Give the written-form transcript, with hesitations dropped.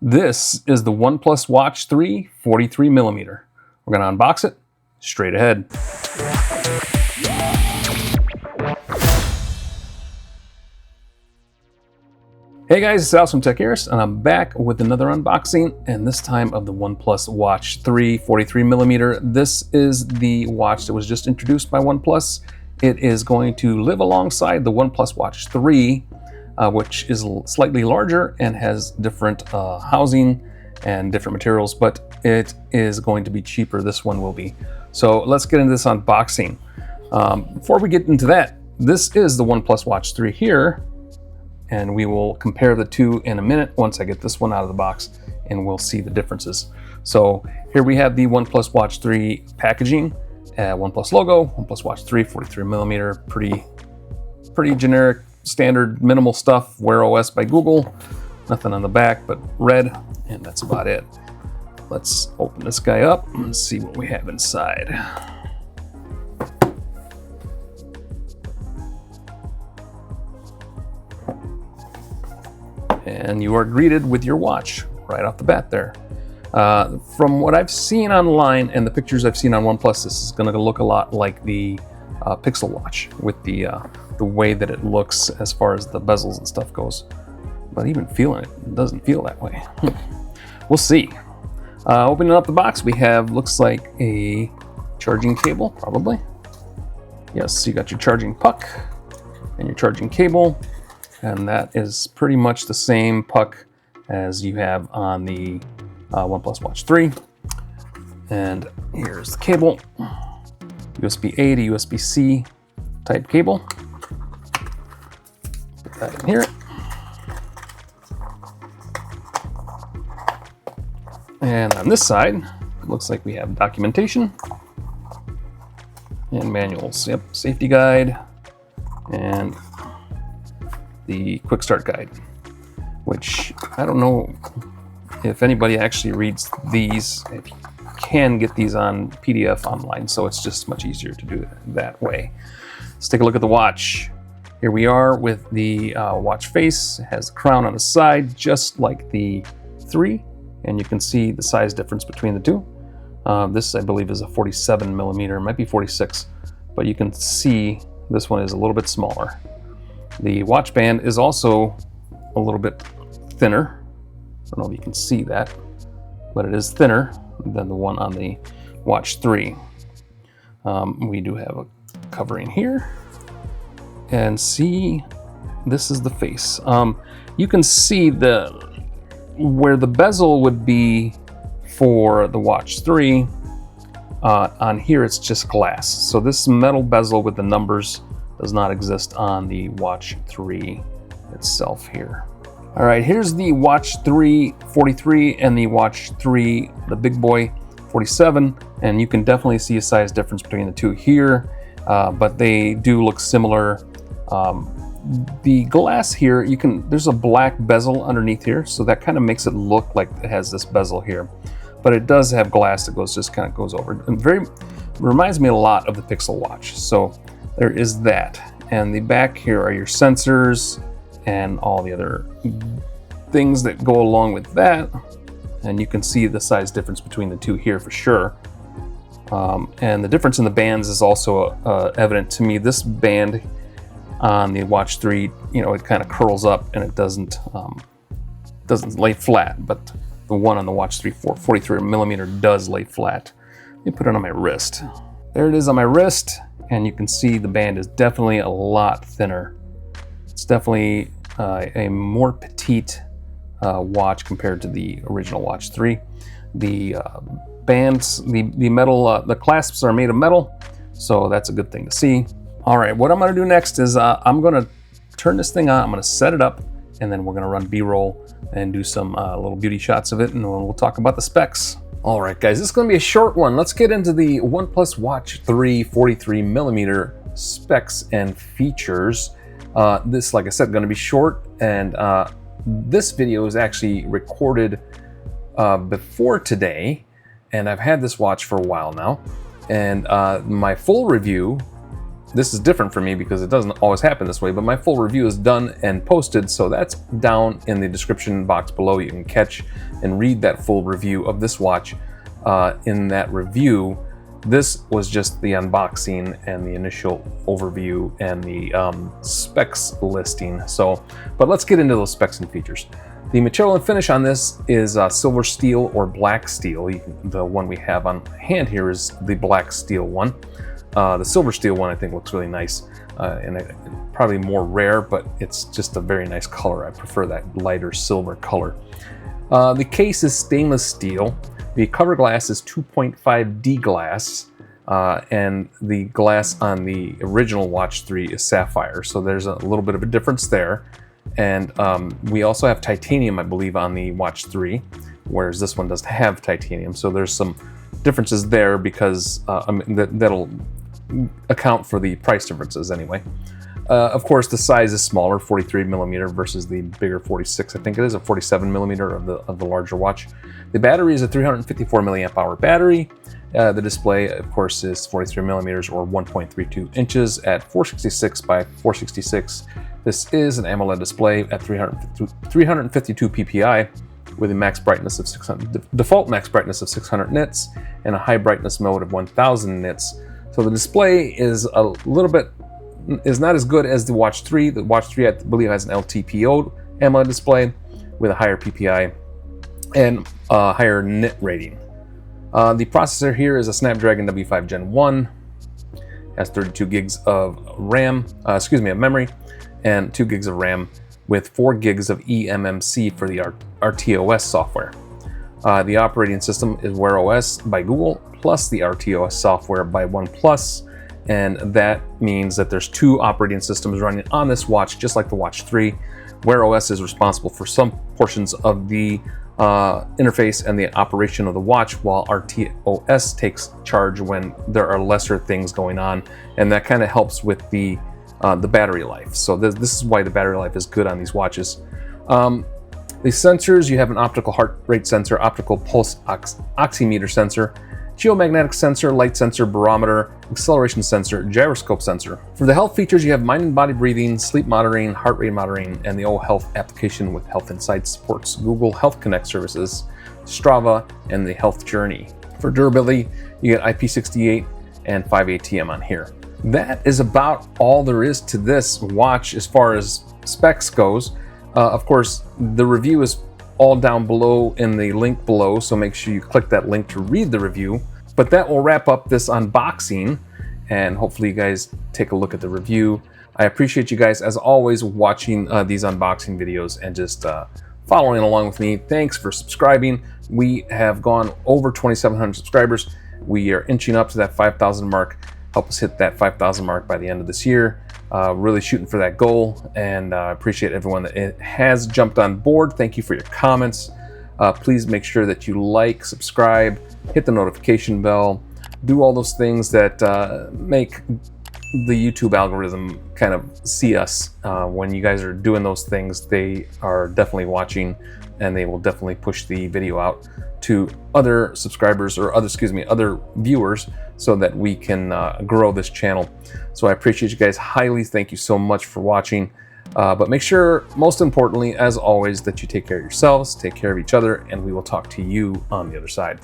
This is the OnePlus Watch 3 43mm. We're going to unbox it straight ahead. Hey guys, it's Alex from Techaeris, and I'm back with another unboxing, and this time of the OnePlus Watch 3 43mm. This is the watch that was just introduced by OnePlus. It is going to live alongside the OnePlus Watch 3, which is slightly larger and has different housing and different materials, but it is going to be cheaper. This one will be. So let's get into this unboxing. Before we get into that, this is the OnePlus Watch 3 here, and we will compare the two in a minute once I get this one out of the box, and we'll see the differences. So here we have the OnePlus Watch 3 packaging, OnePlus logo, OnePlus Watch 3 43mm, pretty generic, standard, minimal stuff. Wear OS by Google, nothing on the back but red, and that's about it. Let's open this guy up and see what we have inside. And you are greeted with your watch right off the bat there. From what I've seen online and the pictures I've seen on OnePlus, this is going to look a lot like the Pixel Watch with the way that it looks as far as the bezels and stuff goes. But even feeling it, it doesn't feel that way. We'll see. Opening up the box, we have, looks like a charging cable, probably. Yes, you got your charging puck and your charging cable, and that is pretty much the same puck as you have on the OnePlus Watch 3. And here's the cable, USB-A to USB-C type cable. Put that in here. And on this side, it looks like we have documentation and manuals. Yep, safety guide and the quick start guide, which I don't know if anybody actually reads these. If you can get these on PDF online, so it's just much easier to do it that way. Let's take a look at the watch. Here we are with the watch face. It has a crown on the side, just like the 3, and you can see the size difference between the two. This, I believe, is a 47mm, it might be 46, but you can see this one is a little bit smaller. The watch band is also a little bit thinner. I don't know if you can see that, but it is thinner than the one on the Watch 3. We do have a covering here, and see, this is the face. You can see where the bezel would be for the Watch 3. On here, it's just glass. So this metal bezel with the numbers does not exist on the Watch 3 itself here. All right, here's the Watch 3 43 and the Watch 3, the big boy, 47, and you can definitely see a size difference between the two here, but they do look similar. The glass here, there's a black bezel underneath here, so that kind of makes it look like it has this bezel here, but it does have glass that just kind of goes over. And reminds me a lot of the Pixel Watch, so there is that. And the back here are your sensors and all the other things that go along with that. And you can see the size difference between the two here for sure. And the difference in the bands is also evident to me. This band on the Watch 3, it kind of curls up and it doesn't lay flat, but the one on the Watch 3 43mm does lay flat. Let me put it on my wrist. There it is on my wrist, and you can see the band is definitely a lot thinner. It's definitely a more petite watch compared to the original Watch 3. The bands, the metal, the clasps are made of metal, so that's a good thing to see. All right, what I'm gonna do next is I'm gonna turn this thing on, I'm gonna set it up, and then we're gonna run B-roll and do some little beauty shots of it, and we'll talk about the specs. All right, guys, this is gonna be a short one. Let's get into the OnePlus Watch 3 43mm specs and features. This, like I said, gonna be short, and this video is actually recorded before today, and I've had this watch for a while now, and my full review this is different for me because it doesn't always happen this way, but my full review is done and posted, so that's down in the description box below. You can catch and read that full review of this watch. In that review, this was just the unboxing and the initial overview and the specs listing. So, but let's get into those specs and features. The material and finish on this is silver steel or black steel. The one we have on hand here is the black steel one. The silver steel one I think looks really nice and probably more rare, but it's just a very nice color. I prefer that lighter silver color. The case is stainless steel. The cover glass is 2.5D glass, and the glass on the original Watch 3 is sapphire, so there's a little bit of a difference there. And we also have titanium, I believe, on the Watch 3, whereas this one doesn't have titanium, so there's some differences there because that'll account for the price differences anyway. Of course, the size is smaller, 43 millimeter versus the bigger 46. I think it is a 47 millimeter of the larger watch. The battery is a 354 milliamp hour battery. The display, of course, is 43 millimeters or 1.32 inches at 466 by 466. This is an AMOLED display at 352 ppi with a max brightness of 600, default max brightness of 600 nits and a high brightness mode of 1000 nits. So the display is not as good as the Watch 3. The Watch 3, I believe, has an LTPO AMOLED display with a higher PPI and a higher nit rating. The processor here is a Snapdragon W5 Gen 1, has 32 gigs of RAM, of memory, and 2 gigs of RAM with 4 gigs of eMMC for the RTOS software. The operating system is Wear OS by Google plus the RTOS software by OnePlus, and that means that there's 2 operating systems running on this watch, just like the Watch 3. Wear OS is responsible for some portions of the interface and the operation of the watch, while RTOS takes charge when there are lesser things going on, and that kind of helps with the battery life. So this is why the battery life is good on these watches. The sensors, you have an optical heart rate sensor, optical pulse oximeter sensor, geomagnetic sensor, light sensor, barometer, acceleration sensor, gyroscope sensor. For the health features, you have mind and body breathing, sleep monitoring, heart rate monitoring, and the O Health application with Health Insights supports Google Health Connect services, Strava, and the Health Journey. For durability, you get IP68 and 5 ATM on here. That is about all there is to this watch as far as specs goes. Of course, the review is all down below in the link below, so make sure you click that link to read the review. But that will wrap up this unboxing, and hopefully you guys take a look at the review. I appreciate you guys, as always, watching these unboxing videos and just following along with me. Thanks for subscribing. We have gone over 2,700 subscribers. We are inching up to that 5,000 mark. Help us hit that 5,000 mark by the end of this year. Really shooting for that goal, and I appreciate everyone that has jumped on board. Thank you for your comments. Please make sure that you like, subscribe, hit the notification bell, do all those things that make the YouTube algorithm kind of see us. When you guys are doing those things, they are definitely watching, and they will definitely push the video out to other subscribers or other viewers, so that we can grow this channel. So I appreciate you guys highly. Thank you so much for watching. But make sure, most importantly, as always, that you take care of yourselves, take care of each other, and we will talk to you on the other side.